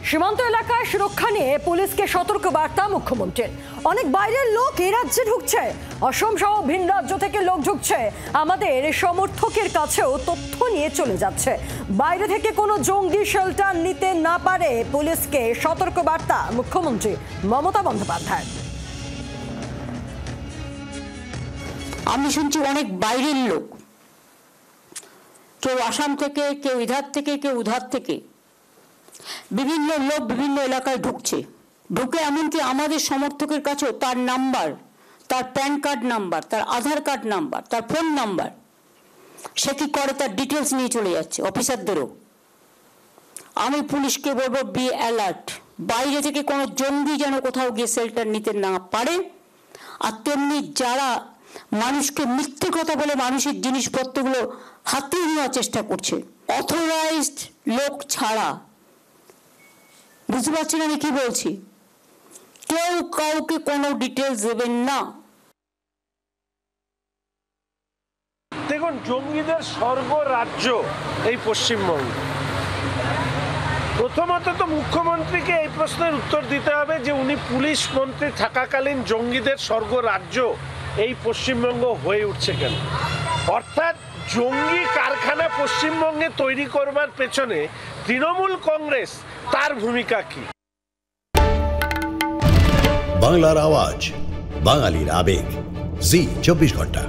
সীমান্ত এলাকায় সুরক্ষা নিয়ে পুলিশকে সতর্ক বার্তা মুখ্যমন্ত্রীর। অনেক বাইরের লোক এই রাজ্যে ঢুকছে, অসম সহ ভিন রাজ্য থেকে লোক ঢুকছে, আমাদের সমর্থকের কাছেও তথ্য নিয়ে চলে যাচ্ছে। বাইরে থেকে কোনো জঙ্গি শেল্টার নিতে না পারে পুলিশকে সতর্ক বার্তা মুখ্যমন্ত্রী মমতা বন্দ্যোপাধ্যায়। আমি শুনছি অনেক বাইরের লোক, কেউ আসাম থেকে, কেউ ইধার থেকে, কেউ উধার থেকে, বিভিন্ন লোক বিভিন্ন এলাকায় ঢুকছে। ঢুকে এমনকি আমাদের সমর্থকের কাছেও তার নাম্বার, তার প্যান কার্ড নাম্বার, তার আধার কার্ড নাম্বার, তার ফোন নাম্বার, সে কি করে তার ডিটেলস নিয়ে চলে যাচ্ছে অফিসারদেরও। আমি পুলিশকে বলবো, বি অ্যালার্ট। বাইরে থেকে কোনো জঙ্গি যেন কোথাও গিয়ে শেল্টার নিতে না পারে। আর তেমনি যারা মানুষকে মিথ্যে কথা বলে মানুষের জিনিসপত্রগুলো হাতিয়ে নেওয়ার চেষ্টা করছে, অথরাইজড লোক ছাড়া, বুঝতে পারছেন আমি কি বলছি, কেউ কাউকে কোনো ডিটেলস দেবেন না। দেখুন, জঙ্গিদের স্বর্গ রাজ্য এই পশ্চিমবঙ্গ। প্রথমত তো মুখ্যমন্ত্রীকে এই প্রশ্নের উত্তর দিতে হবে যে উনি পুলিশ মন্ত্রী থাকাকালীন জঙ্গিদের স্বর্গ রাজ্য এই পশ্চিমবঙ্গ হয়ে উঠছে কেন? অর্থাৎ জঙ্গি কারখানা পশ্চিমবঙ্গে তৈরি করবার পেছনে তৃণমূল কংগ্রেস তার ভূমিকা কি? বাংলার আওয়াজ, বাঙালির আবেগ, জি 24 ঘন্টা।